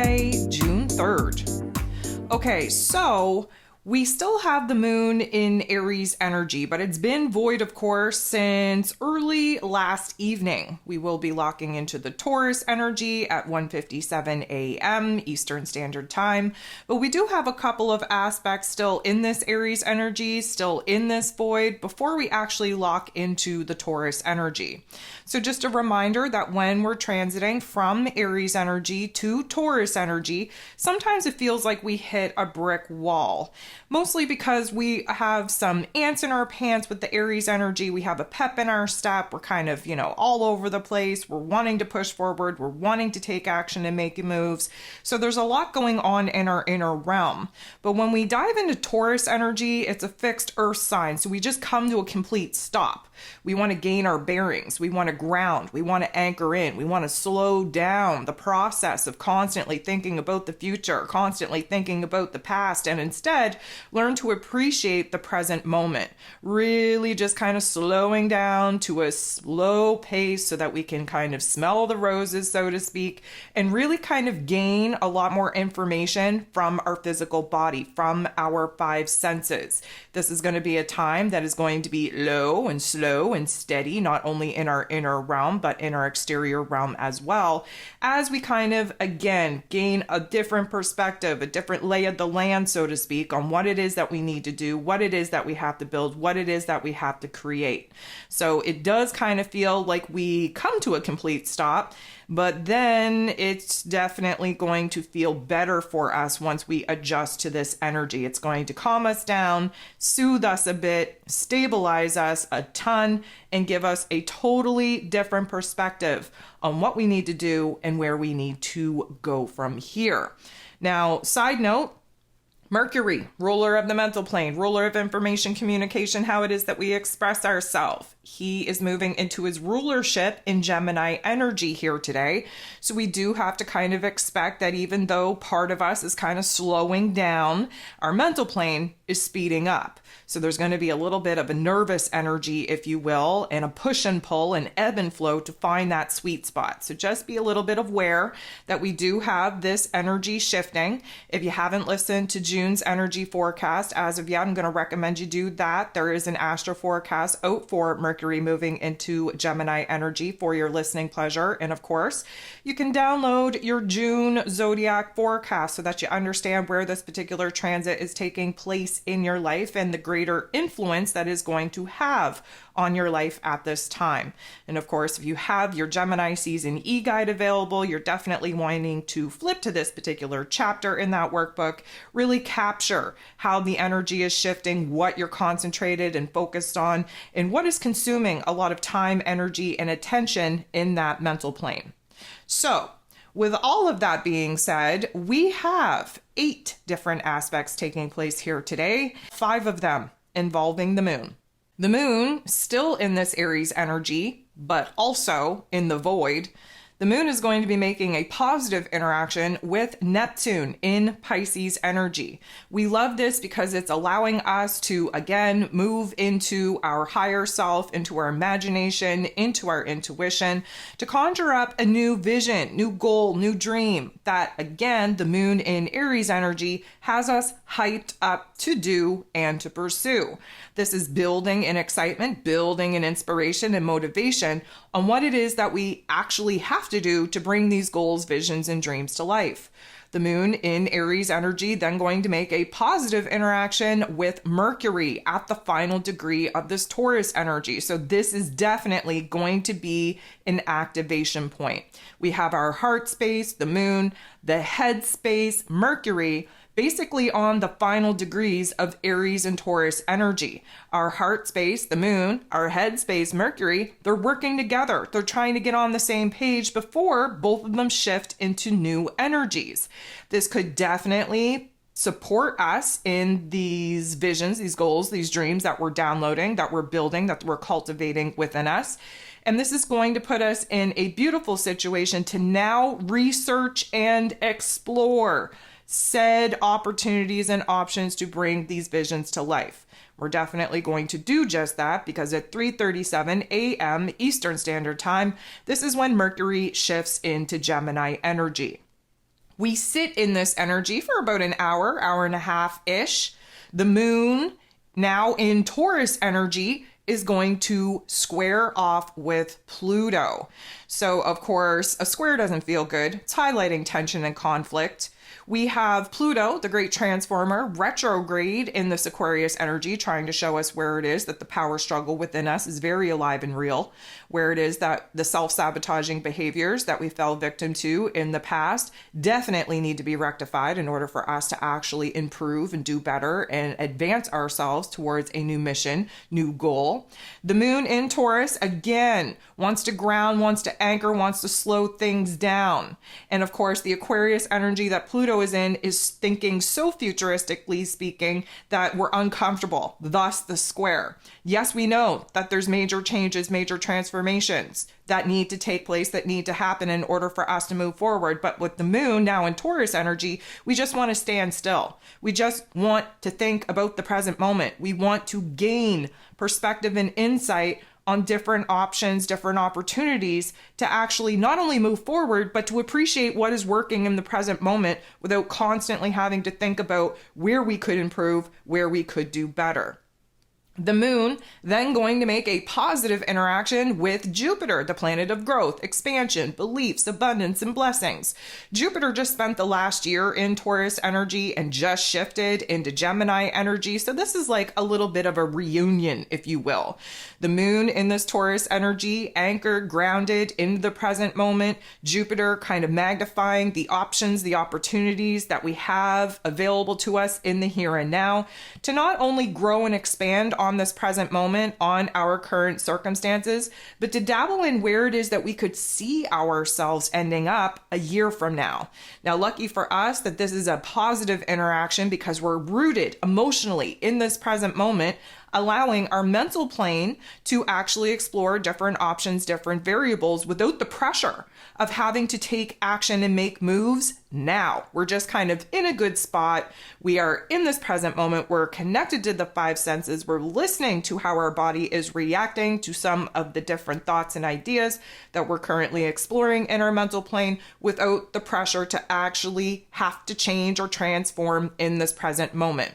Friday, June 3rd. Okay, so we still have the moon in Aries energy, but it's been void, of course, since early last evening. We will be locking into the Taurus energy at 1:57 a.m. Eastern Standard Time, but we do have a couple of aspects still in this Aries energy, still in this void, before we actually lock into the Taurus energy. So just a reminder that when we're transiting from Aries energy to Taurus energy, sometimes it feels like we hit a brick wall. Mostly because we have some ants in our pants with the Aries energy. We have a pep in our step. We're kind of, all over the place. We're wanting to push forward. We're wanting to take action and make moves. So there's a lot going on in our inner realm. But when we dive into Taurus energy, it's a fixed earth sign. So we just come to a complete stop. We want to gain our bearings. We want to ground. We want to anchor in. We want to slow down the process of constantly thinking about the future, constantly thinking about the past, and instead learn to appreciate the present moment. Really just kind of slowing down to a slow pace so that we can kind of smell the roses, so to speak, and really kind of gain a lot more information from our physical body, from our five senses. This is going to be a time that is going to be low and slow and steady, not only in our inner realm, but in our exterior realm as well, as we kind of, again, gain a different perspective, a different lay of the land, so to speak, on what it is that we need to do, what it is that we have to build, what it is that we have to create. So it does kind of feel like we come to a complete stop, but then it's definitely going to feel better for us once we adjust to this energy. It's going to calm us down, soothe us a bit, stabilize us a ton, and give us a totally different perspective on what we need to do and where we need to go from here. Now, side note, Mercury, ruler of the mental plane, ruler of information communication, how it is that we express ourselves. He is moving into his rulership in Gemini energy here today. So we do have to kind of expect that even though part of us is kind of slowing down, our mental plane is speeding up. So there's going to be a little bit of a nervous energy, if you will, and a push and pull and ebb and flow to find that sweet spot. So just be a little bit aware that we do have this energy shifting. If you haven't listened to June's energy forecast as of yet, I'm going to recommend you do that. There is an astro forecast out for Mercury moving into Gemini energy for your listening pleasure. And of course, you can download your June zodiac forecast so that you understand where this particular transit is taking place in your life and the greater influence that is going to have on your life at this time. And of course, if you have your Gemini season e-guide available, you're definitely wanting to flip to this particular chapter in that workbook, really capture how the energy is shifting, what you're concentrated and focused on, and what is consuming a lot of time, energy, and attention in that mental plane. So, with all of that being said, we have 8 different aspects taking place here today, 5 of them involving the moon. The moon, still in this Aries energy, but also in the void. The moon is going to be making a positive interaction with Neptune in Pisces energy. We love this because it's allowing us to, again, move into our higher self, into our imagination, into our intuition, to conjure up a new vision, new goal, new dream that, again, the moon in Aries energy has us hyped up to do and to pursue. This is building an excitement, building an inspiration and motivation on what it is that we actually have to do to bring these goals, visions, and dreams to life. The moon in Aries energy then going to make a positive interaction with Mercury at the final degree of this Taurus energy. So this is definitely going to be an activation point. We have our heart space, the moon, the head space, Mercury, basically on the final degrees of Aries and Taurus energy. Our heart space, the moon, our head space, Mercury, they're working together. They're trying to get on the same page before both of them shift into new energies. This could definitely support us in these visions, these goals, these dreams that we're downloading, that we're building, that we're cultivating within us. And this is going to put us in a beautiful situation to now research and explore said opportunities and options to bring these visions to life. We're definitely going to do just that because at 3:37 a.m. Eastern Standard Time, this is when Mercury shifts into Gemini energy. We sit in this energy for about an hour, hour and a half-ish. The moon, now in Taurus energy, is going to square off with Pluto. So, of course, a square doesn't feel good. It's highlighting tension and conflict. We have Pluto, the great transformer, retrograde in this Aquarius energy, trying to show us where it is that the power struggle within us is very alive and real, where it is that the self-sabotaging behaviors that we fell victim to in the past definitely need to be rectified in order for us to actually improve and do better and advance ourselves towards a new mission, new goal. The moon in Taurus, again, wants to ground, wants to anchor, wants to slow things down. And of course, the Aquarius energy that Pluto is in is thinking so futuristically speaking that we're uncomfortable, thus the square. Yes, we know that there's major changes, major transformations that need to take place, that need to happen in order for us to move forward. But with the moon now in Taurus energy, we just want to stand still. We just want to think about the present moment. We want to gain perspective and insight on different options, different opportunities to actually not only move forward, but to appreciate what is working in the present moment without constantly having to think about where we could improve, where we could do better. The moon then going to make a positive interaction with Jupiter, the planet of growth, expansion, beliefs, abundance, and blessings. Jupiter just spent the last year in Taurus energy and just shifted into Gemini energy. So this is like a little bit of a reunion, if you will. The moon in this Taurus energy, anchored, grounded into the present moment. Jupiter kind of magnifying the options, the opportunities that we have available to us in the here and now to not only grow and expand on this present moment, on our current circumstances, but to dabble in where it is that we could see ourselves ending up a year from now. Now, lucky for us that this is a positive interaction because we're rooted emotionally in this present moment, allowing our mental plane to actually explore different options, different variables without the pressure of having to take action and make moves now. We're just kind of in a good spot. We are in this present moment. We're connected to the five senses. We're listening to how our body is reacting to some of the different thoughts and ideas that we're currently exploring in our mental plane without the pressure to actually have to change or transform in this present moment.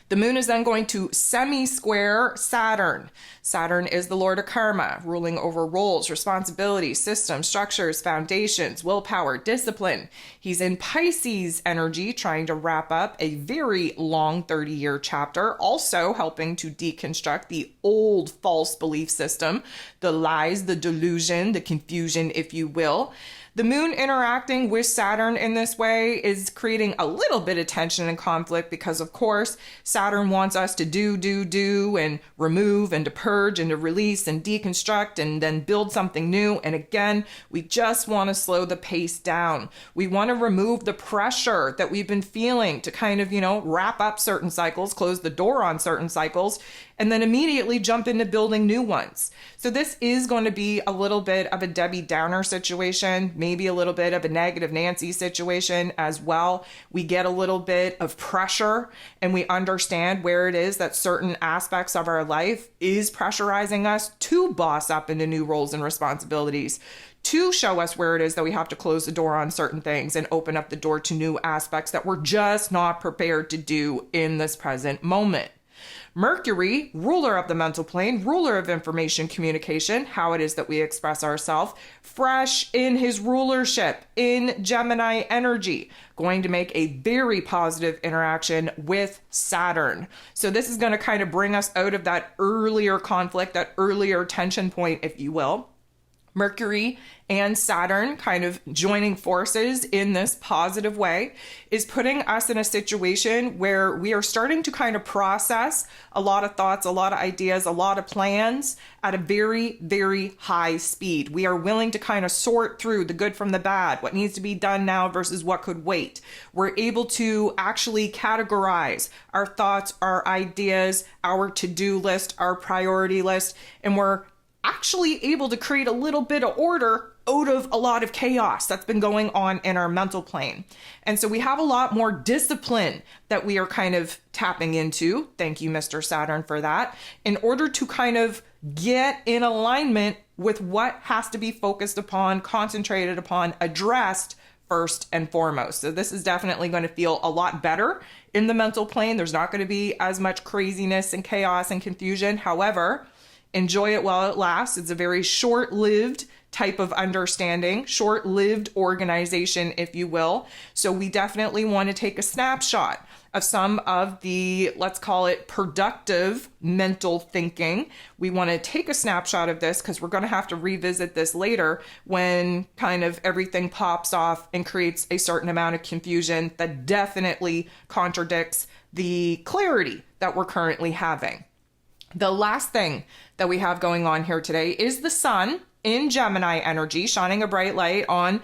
The moon is then going to semi-square Saturn. Saturn is the lord of karma, ruling over roles, responsibilities, systems, structures, foundations, willpower, discipline. He's in Pisces energy, trying to wrap up a very long 30-year chapter, also helping to deconstruct the old false belief system, the lies, the delusion, the confusion, if you will. The moon interacting with Saturn in this way is creating a little bit of tension and conflict because, of course, Saturn wants us to do, and remove and to purge and to release and deconstruct and then build something new. And again, we just want to slow the pace down. We want to remove the pressure that we've been feeling to kind of, wrap up certain cycles, close the door on certain cycles, and then immediately jump into building new ones. So this is going to be a little bit of a Debbie Downer situation, maybe a little bit of a negative Nancy situation as well. We get a little bit of pressure and we understand where it is that certain aspects of our life is pressurizing us to boss up into new roles and responsibilities, to show us where it is that we have to close the door on certain things and open up the door to new aspects that we're just not prepared to do in this present moment. Mercury, ruler of the mental plane, ruler of information communication, how it is that we express ourselves, fresh in his rulership in Gemini energy, going to make a very positive interaction with Saturn. So this is going to kind of bring us out of that earlier conflict, that earlier tension point, if you will. Mercury and Saturn kind of joining forces in this positive way is putting us in a situation where we are starting to kind of process a lot of thoughts, a lot of ideas, a lot of plans at a very, very high speed. We are willing to kind of sort through the good from the bad, what needs to be done now versus what could wait. We're able to actually categorize our thoughts, our ideas, our to-do list, our priority list, and we're actually able to create a little bit of order out of a lot of chaos that's been going on in our mental plane. And so we have a lot more discipline that we are kind of tapping into. Thank you, Mr. Saturn, for that, in order to kind of get in alignment with what has to be focused upon, concentrated upon, addressed first and foremost. So this is definitely going to feel a lot better in the mental plane. There's not going to be as much craziness and chaos and confusion. However, enjoy it while it lasts. It's a very short-lived type of understanding, short-lived organization, if you will. So we definitely want to take a snapshot of some of the, let's call it, productive mental thinking. We want to take a snapshot of this because we're going to have to revisit this later when kind of everything pops off and creates a certain amount of confusion that definitely contradicts the clarity that we're currently having. The last thing that we have going on here today is the sun in Gemini energy, shining a bright light on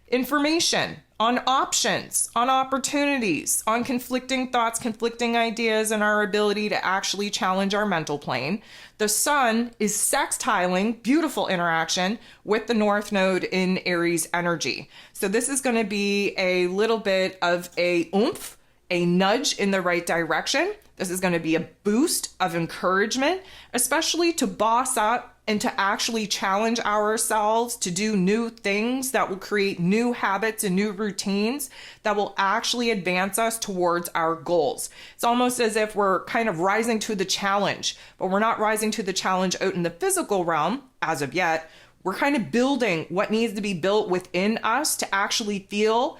information, on options, on opportunities, on conflicting thoughts, conflicting ideas, and our ability to actually challenge our mental plane. The sun is sextiling, beautiful interaction, with the North Node in Aries energy. So this is going to be a little bit of a oomph, a nudge in the right direction. This is going to be a boost of encouragement, especially to boss up and to actually challenge ourselves to do new things that will create new habits and new routines that will actually advance us towards our goals. It's almost as if we're kind of rising to the challenge, but we're not rising to the challenge out in the physical realm as of yet. We're kind of building what needs to be built within us to actually feel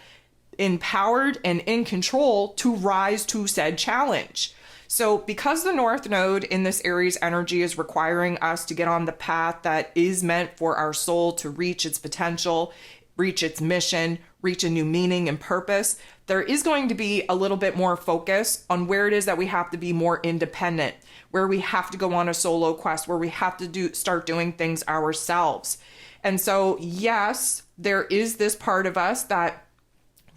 empowered and in control to rise to said challenge. So because the North Node in this Aries energy is requiring us to get on the path that is meant for our soul to reach its potential, reach its mission, reach a new meaning and purpose, there is going to be a little bit more focus on where it is that we have to be more independent, where we have to go on a solo quest, where we have to start doing things ourselves. And so, yes, there is this part of us that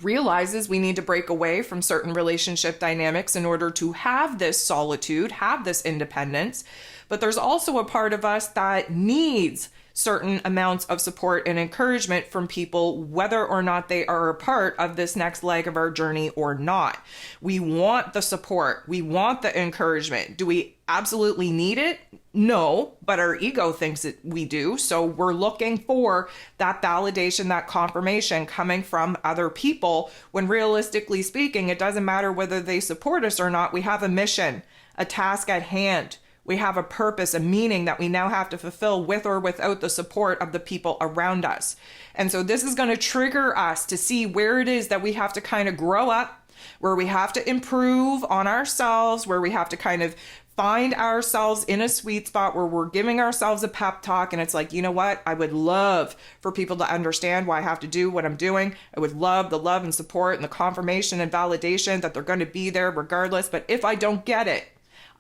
realizes we need to break away from certain relationship dynamics in order to have this solitude, have this independence. But there's also a part of us that needs certain amounts of support and encouragement from people, whether or not they are a part of this next leg of our journey or not. We want the support. We want the encouragement. Do we absolutely need it? No, but our ego thinks that we do. So we're looking for that validation, that confirmation coming from other people, when realistically speaking, it doesn't matter whether they support us or not. We have a mission, a task at hand. We have a purpose, a meaning that we now have to fulfill with or without the support of the people around us. And so this is going to trigger us to see where it is that we have to kind of grow up, where we have to improve on ourselves, where we have to kind of find ourselves in a sweet spot where we're giving ourselves a pep talk. And it's like, you know what? I would love for people to understand why I have to do what I'm doing. I would love the love and support and the confirmation and validation that they're going to be there regardless. But if I don't get it,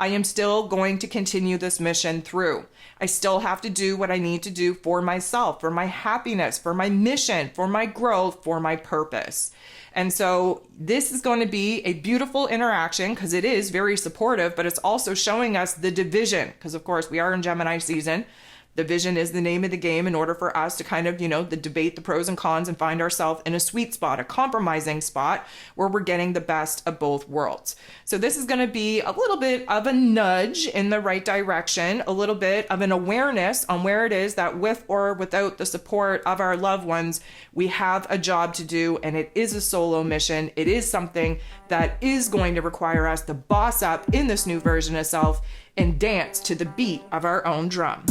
I am still going to continue this mission through. I still have to do what I need to do for myself, for my happiness, for my mission, for my growth, for my purpose. And so this is going to be a beautiful interaction because it is very supportive, but it's also showing us the division because, of course, we are in Gemini season. Division is the name of the game in order for us to kind of, the debate the pros and cons and find ourselves in a sweet spot, a compromising spot where we're getting the best of both worlds. So this is going to be a little bit of a nudge in the right direction, a little bit of an awareness on where it is that with or without the support of our loved ones, we have a job to do, and it is a solo mission. It is something that is going to require us to boss up in this new version of self and dance to the beat of our own drum.